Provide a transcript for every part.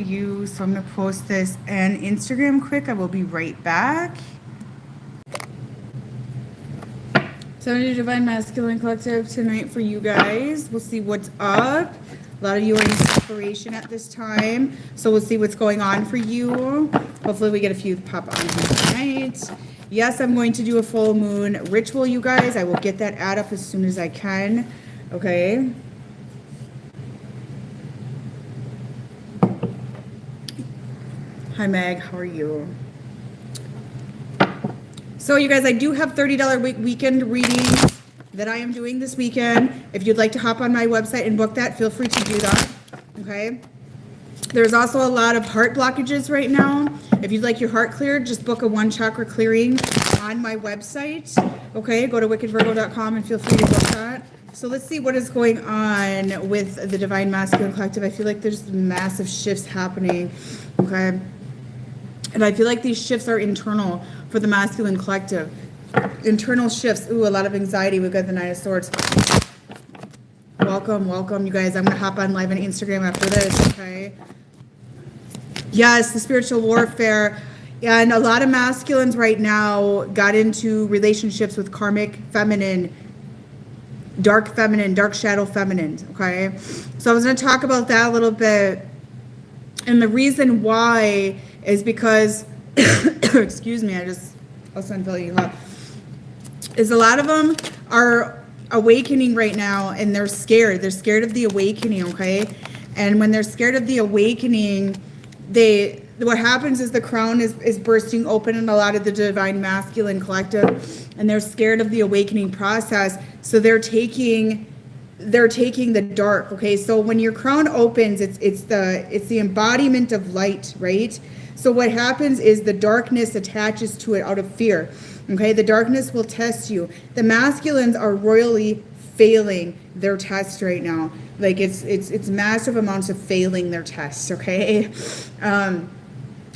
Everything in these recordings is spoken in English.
you, so I'm gonna post this on Instagram quick. I will be right back. So I'm gonna do Divine Masculine Collective tonight for you guys. We'll see what's up. A lot of you are in separation at this time, so we'll see what's going on for you. Hopefully we get a few pop on here tonight. Yes, I'm going to do a full moon ritual, you guys. I will get that ad up as soon as I can. Okay. Hi Meg, how are you? So you guys, I do have $30 weekend readings that I am doing this weekend. If you'd like to hop on my website and book that, feel free to do that, okay? There's also a lot of heart blockages right now. If you'd like your heart cleared, just book a 1 chakra clearing on my website, okay? Go to wickedvirgo.com and feel free to book that. So let's see what is going on with the Divine Masculine Collective. I feel like there's massive shifts happening, okay? And I feel like these shifts are internal for the Masculine Collective. Internal shifts. Ooh, a lot of anxiety. We've got the Knight of Swords. Welcome, welcome, you guys. I'm going to hop on live on Instagram after this, okay? Yes, the spiritual warfare. And a lot of masculines right now got into relationships with karmic feminine, dark shadow feminine, okay? So I was going to talk about that a little bit. And the reason why is because, excuse me, also I'm feeling hot, is a lot of them are awakening right now and they're scared. They're scared of the awakening, okay? And when they're scared of the awakening, what happens is the crown is bursting open in a lot of the Divine Masculine Collective, and they're scared of the awakening process. So they're taking the dark, okay? So when your crown opens, it's the embodiment of light, right? So what happens is the darkness attaches to it out of fear, okay? The darkness will test you. The masculines are royally failing their test right now. Like it's massive amounts of failing their tests, okay?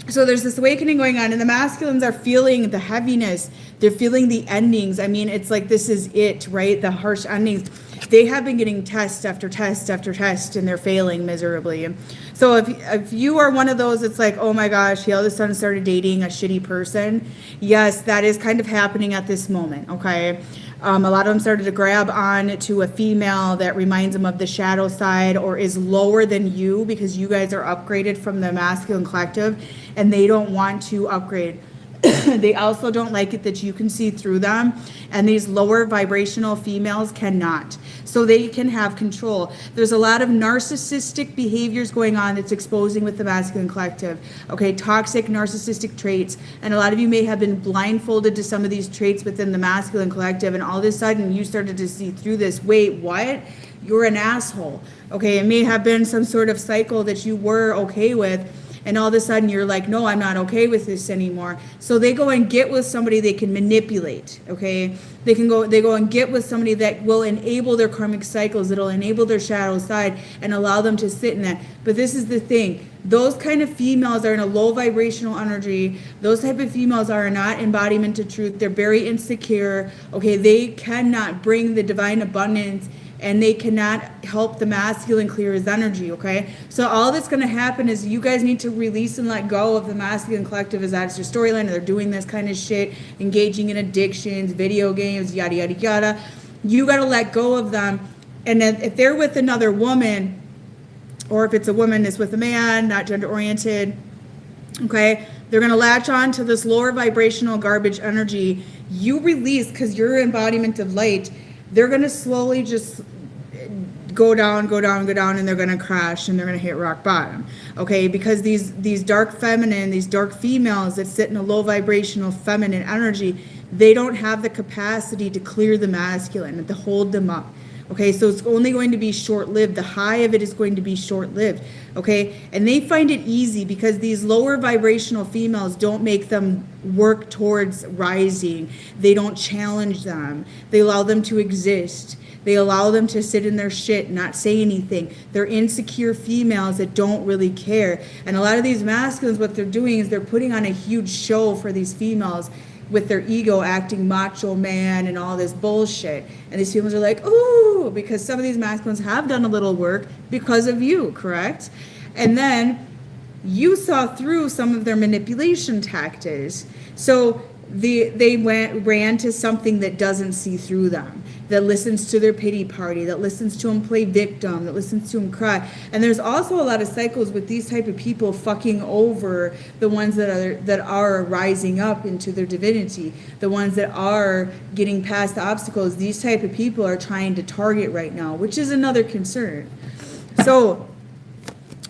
So there's this awakening going on, and the masculines are feeling the heaviness. They're feeling the endings. I mean, it's like this is it, right? The harsh endings. They have been getting test after test after test, and they're failing miserably. So if you are one of those, it's like, oh my gosh, he all of a sudden started dating a shitty person. Yes, that is kind of happening at this moment, okay? A lot of them started to grab on to a female that reminds them of the shadow side or is lower than you because you guys are upgraded from the Masculine Collective, and they don't want to upgrade. They also don't like it that you can see through them, and these lower vibrational females cannot. So they can have control. There's a lot of narcissistic behaviors going on that's exposing with the Masculine Collective. Okay, toxic narcissistic traits, and a lot of you may have been blindfolded to some of these traits within the Masculine Collective, and all of a sudden you started to see through this. Wait, what? You're an asshole. Okay, it may have been some sort of cycle that you were okay with, and all of a sudden you're like, no, I'm not okay with this anymore. So they go and get with somebody they can manipulate, okay? They go and get with somebody that will enable their karmic cycles, that'll enable their shadow side and allow them to sit in that. But this is the thing. Those kind of females are in a low vibrational energy. Those type of females are not embodiment of truth. They're very insecure, okay? They cannot bring the divine abundance, and they cannot help the masculine clear his energy, okay? So all that's going to happen is you guys need to release and let go of the Masculine Collective as that's your storyline, and they're doing this kind of shit, engaging in addictions, video games, yada, yada, yada. You got to let go of them. And then if they're with another woman, or if it's a woman that's with a man, not gender-oriented, okay, they're going to latch on to this lower vibrational garbage energy. You release, because you're an embodiment of light, they're going to slowly just go down, and they're going to crash, and they're going to hit rock bottom, okay? Because these dark feminine, these dark females that sit in a low vibrational feminine energy, they don't have the capacity to clear the masculine and to hold them up, okay? So it's only going to be short-lived. The high of it is going to be short-lived, okay? And they find it easy because these lower vibrational females don't make them work towards rising. They don't challenge them. They allow them to exist. They allow them to sit in their shit, not say anything. They're insecure females that don't really care. And a lot of these masculines, what they're doing is they're putting on a huge show for these females with their ego, acting macho man and all this bullshit. And these females are like, ooh, because some of these masculines have done a little work because of you, correct? And then you saw through some of their manipulation tactics. So they ran to something that doesn't see through them, that listens to their pity party, that listens to them play victim, that listens to them cry. And there's also a lot of cycles with these type of people fucking over the ones that are rising up into their divinity, the ones that are getting past the obstacles. These type of people are trying to target right now, which is another concern. So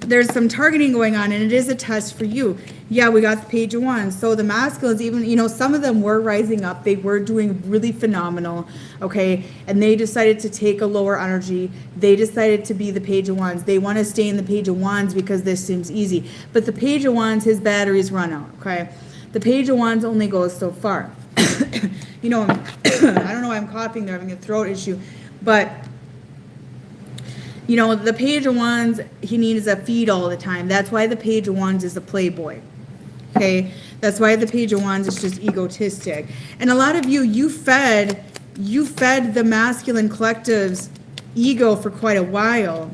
there's some targeting going on, and it is a test for you. Yeah, we got the Page of Wands. So the masculines, even, you know, some of them were rising up. They were doing really phenomenal, okay? And they decided to take a lower energy. They decided to be the Page of Wands. They want to stay in the Page of Wands because this seems easy. But the Page of Wands, his batteries run out, okay? The Page of Wands only goes so far. You know, I don't know why I'm coughing there, having a throat issue. But you know, the Page of Wands, he needs a feed all the time. That's why the Page of Wands is a playboy. Okay? That's why the Page of Wands is just egotistic. And a lot of you fed the masculine collective's ego for quite a while.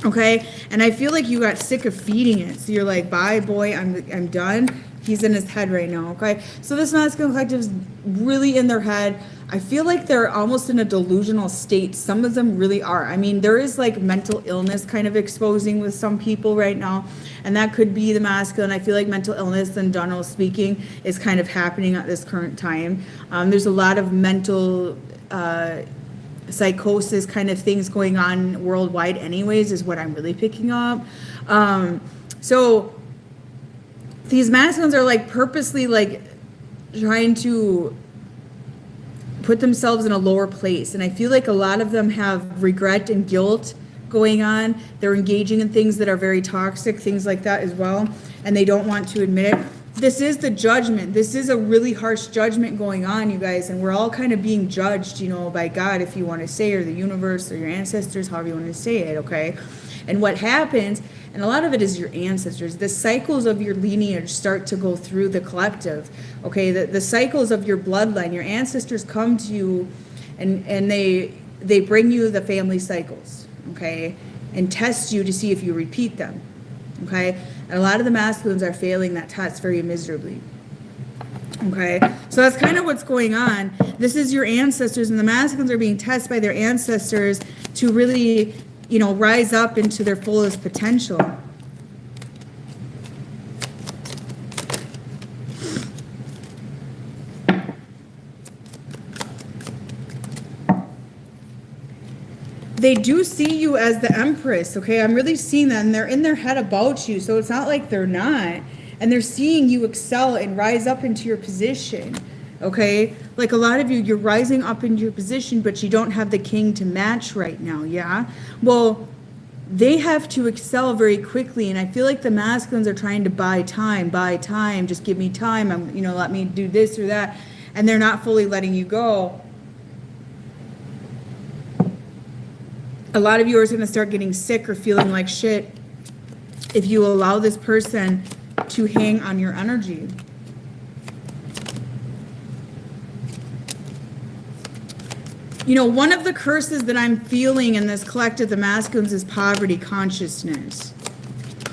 Okay? And I feel like you got sick of feeding it. So you're like, bye, boy, I'm done. He's in his head right now, okay? So this masculine collective is really in their head. I feel like they're almost in a delusional state. Some of them really are. I mean, there is like mental illness kind of exposing with some people right now, and that could be the masculine. I feel like mental illness, in general speaking, is kind of happening at this current time. There's a lot of mental psychosis kind of things going on worldwide anyways, is what I'm really picking up. So these masculines are like purposely like trying to put themselves in a lower place. And I feel like a lot of them have regret and guilt going on. They're engaging in things that are very toxic, things like that as well. And they don't want to admit it. This is the judgment. This is a really harsh judgment going on, you guys. And we're all kind of being judged, you know, by God, if you want to say, or the universe, or your ancestors, however you want to say it, okay? And what happens, and a lot of it is your ancestors, the cycles of your lineage start to go through the collective, okay? The cycles of your bloodline, your ancestors come to you and they bring you the family cycles, okay? And test you to see if you repeat them, okay? And a lot of the masculines are failing that test very miserably, okay? So that's kind of what's going on. This is your ancestors, and the masculines are being tested by their ancestors to really, you know, rise up into their fullest potential. They do see you as the Empress, okay? I'm really seeing that, and they're in their head about you, so it's not like they're not. And they're seeing you excel and rise up into your position, okay? Like a lot of you, you're rising up into your position, but you don't have the king to match right now, yeah? Well, they have to excel very quickly, and I feel like the masculines are trying to buy time, just give me time, you know, let me do this or that, and they're not fully letting you go. A lot of you are going to start getting sick or feeling like shit if you allow this person to hang on your energy. You know, one of the curses that I'm feeling in this collective, the masculines, is poverty consciousness.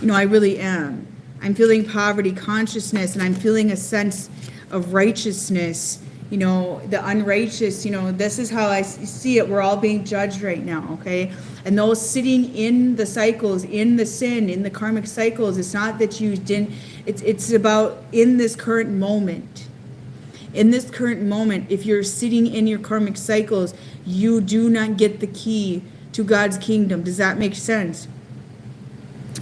You know, I really am. I'm feeling poverty consciousness, and I'm feeling a sense of righteousness. You know, the unrighteous, you know, this is how I see it. We're all being judged right now, okay? And those sitting in the cycles, in the sin, in the karmic cycles, it's not that you didn't, it's about in this current moment. In this current moment, if you're sitting in your karmic cycles, you do not get the key to God's kingdom. Does that make sense?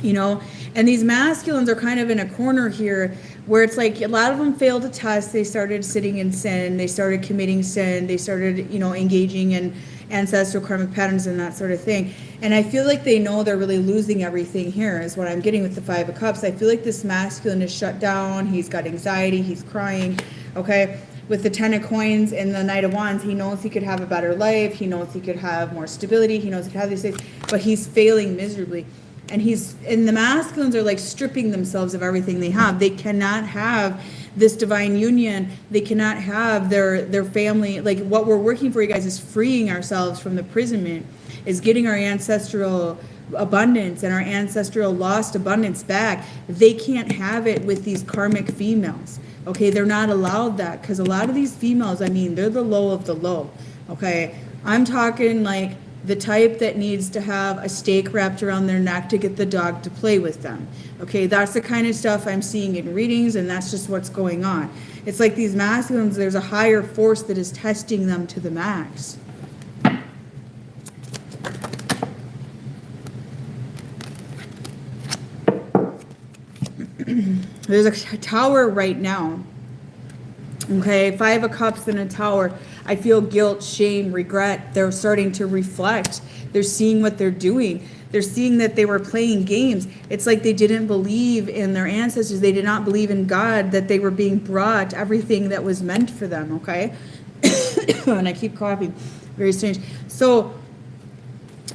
You know, and these masculines are kind of in a corner here where it's like a lot of them failed a test. They started sitting in sin. They started committing sin. They started, you know, engaging in ancestral karmic patterns and that sort of thing. And I feel like they know they're really losing everything here is what I'm getting with the Five of Cups. I feel like this masculine is shut down. He's got anxiety. He's crying. Okay. With the Ten of Coins and the Knight of Wands, he knows he could have a better life. He knows he could have more stability. He knows he could have these things, but he's failing miserably. And the masculines are like stripping themselves of everything they have. They cannot have this divine union. They cannot have their family. Like what we're working for, you guys, is freeing ourselves from the imprisonment, is getting our ancestral abundance and our ancestral lost abundance back, they can't have it with these karmic females. Okay, they're not allowed that, because a lot of these females, I mean, they're the low of the low. Okay, I'm talking like the type that needs to have a stake wrapped around their neck to get the dog to play with them. Okay, that's the kind of stuff I'm seeing in readings, and that's just what's going on. It's like these masculines, there's a higher force that is testing them to the max. There's a tower right now. Okay, 5 of Cups in a tower. I feel guilt, shame, regret. They're starting to reflect. They're seeing what they're doing. They're seeing that they were playing games. It's like they didn't believe in their ancestors. They did not believe in God, that they were being brought everything that was meant for them, okay? And I keep coughing. Very strange. So,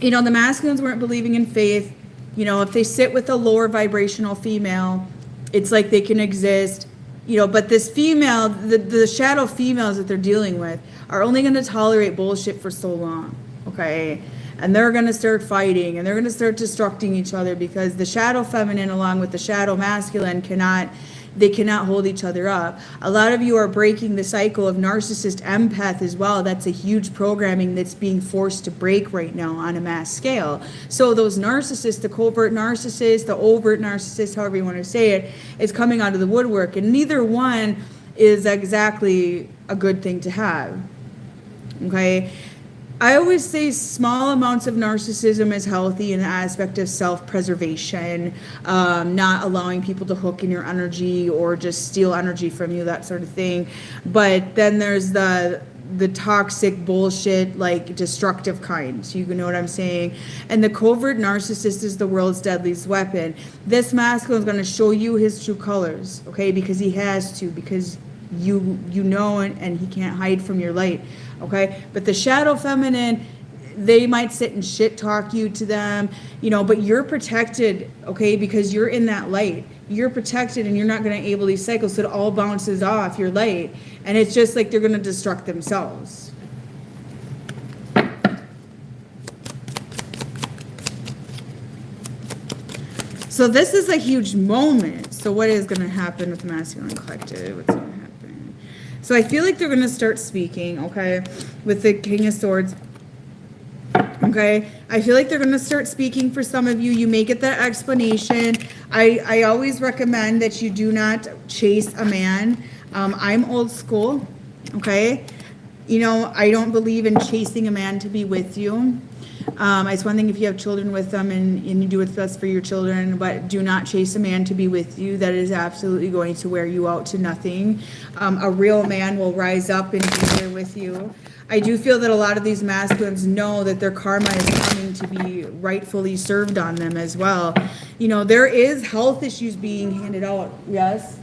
you know, the masculines weren't believing in faith. You know, if they sit with a lower vibrational female, it's like they can exist. You know, but this female, the shadow females that they're dealing with are only going to tolerate bullshit for so long, okay? And they're going to start fighting, and they're going to start destructing each other, because the shadow feminine along with the shadow masculine cannot hold each other up. A lot of you are breaking the cycle of narcissist empath as well. That's a huge programming that's being forced to break right now on a mass scale. So those narcissists, the covert narcissist, the overt narcissist, however you want to say it, is coming out of the woodwork. And neither one is exactly a good thing to have. Okay? I always say small amounts of narcissism is healthy in the aspect of self-preservation, not allowing people to hook in your energy or just steal energy from you, that sort of thing. But then there's the toxic bullshit, like destructive kind. So you know what I'm saying? And the covert narcissist is the world's deadliest weapon. This masculine is going to show you his true colors, okay? Because he has to, because you know, and he can't hide from your light. Okay, but the shadow feminine, they might sit and shit talk you to them, you know, but you're protected, okay, because you're in that light. You're protected, and you're not going to able these cycles, so it all bounces off your light, and it's just like they're going to destruct themselves. So this is a huge moment. So what is going to happen with the masculine collective? What's going to happen? So I feel like they're going to start speaking, okay, with the King of Swords. Okay, I feel like they're going to start speaking for some of you. You may get that explanation. I always recommend that you do not chase a man. I'm old school, okay? You know, I don't believe in chasing a man to be with you. It's one thing if you have children with them and you do what's best for your children, but do not chase a man to be with you. That is absolutely going to wear you out to nothing. A real man will rise up and be there with you. I do feel that a lot of these masculines know that their karma is coming to be rightfully served on them as well. You know, there is health issues being handed out. Yes?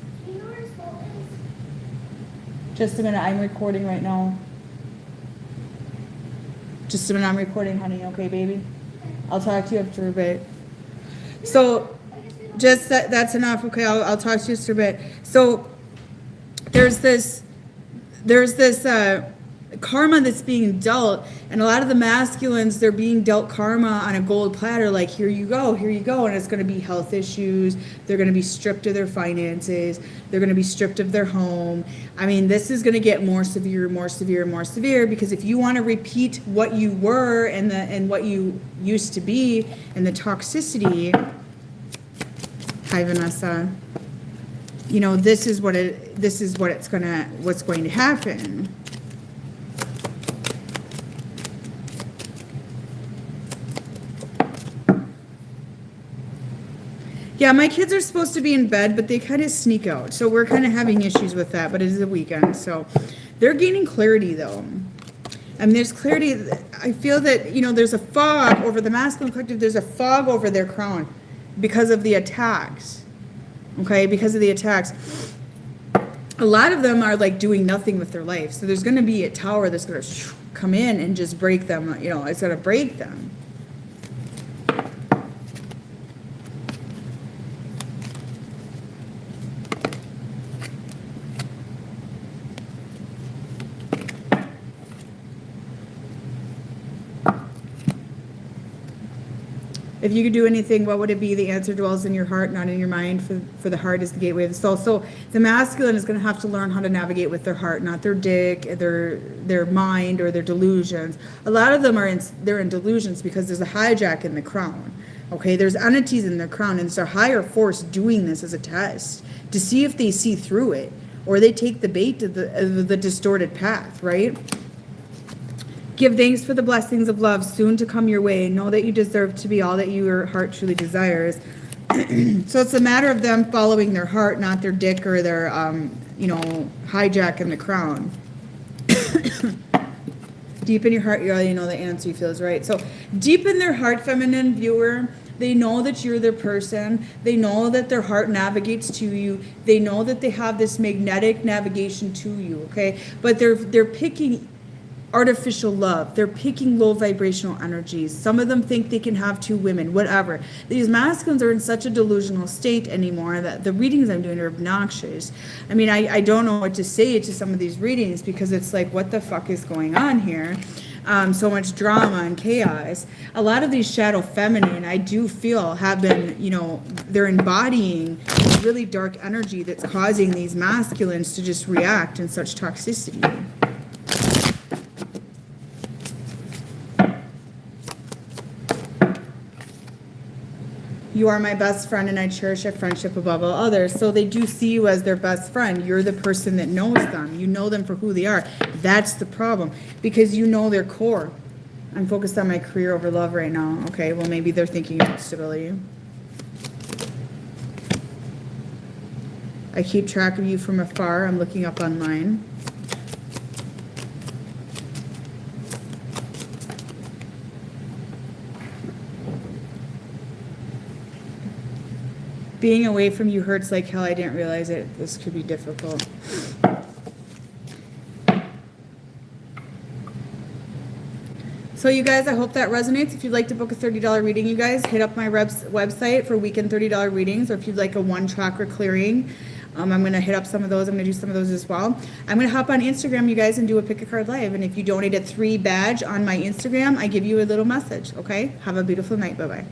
Just a minute, I'm recording right now. Just a minute, I'm recording, honey. Okay, baby? I'll talk to you after a bit. So, just that's enough. Okay, I'll talk to you after a bit. So, there's this karma that's being dealt, and a lot of the masculines, they're being dealt karma on a gold platter, like here you go, and it's going to be health issues. They're going to be stripped of their finances. They're going to be stripped of their home. I mean, this is going to get more severe, because if you want to repeat what you were and what you used to be, and the toxicity, hi Vanessa, you know, what's going to happen. Yeah, my kids are supposed to be in bed, but they kind of sneak out. So we're kind of having issues with that, but it is a weekend. So they're gaining clarity, though. I mean, there's clarity. I feel that, you know, there's a fog over the masculine collective. There's a fog over their crown because of the attacks. Okay, because of the attacks. A lot of them are, like, doing nothing with their life. So there's going to be a tower that's going to come in and just break them. You know, it's going to break them. If you could do anything, what would it be? The answer dwells in your heart, not in your mind, for the heart is the gateway of the soul. So the masculine is going to have to learn how to navigate with their heart, not their dick, their mind, or their delusions. A lot of them they're in delusions because there's a hijack in the crown. Okay, there's entities in the crown, and it's a higher force doing this as a test to see if they see through it, or they take the bait to the distorted path, right? Give thanks for the blessings of love soon to come your way. Know that you deserve to be all that your heart truly desires. So it's a matter of them following their heart, not their dick or their, hijack in the crown. Deep in your heart, you already know the answer you feel is right. So deep in their heart, feminine viewer, they know that you're their person. They know that their heart navigates to you. They know that they have this magnetic navigation to you, okay? But they're picking artificial love. They're picking low vibrational energies. Some of them think they can have two women, whatever. These masculines are in such a delusional state anymore that the readings I'm doing are obnoxious. I mean, I don't know what to say to some of these readings because it's like, what the fuck is going on here? So much drama and chaos. A lot of these shadow feminine, I do feel, have been, they're embodying really dark energy that's causing these masculines to just react in such toxicity. You are my best friend and I cherish our friendship above all others. So they do see you as their best friend. You're the person that knows them. You know them for who they are. That's the problem because you know their core. I'm focused on my career over love right now. Okay, well, maybe they're thinking about stability. I keep track of you from afar. I'm looking up online. Being away from you hurts like hell. I didn't realize it. This could be difficult. So you guys, I hope that resonates. If you'd like to book a $30 reading, you guys, hit up my website for weekend $30 readings, or if you'd like a one chakra clearing, I'm going to hit up some of those. I'm going to do some of those as well. I'm going to hop on Instagram, you guys, and do a pick a card live. And if you donate a 3 badge on my Instagram, I give you a little message, okay? Have a beautiful night. Bye-bye.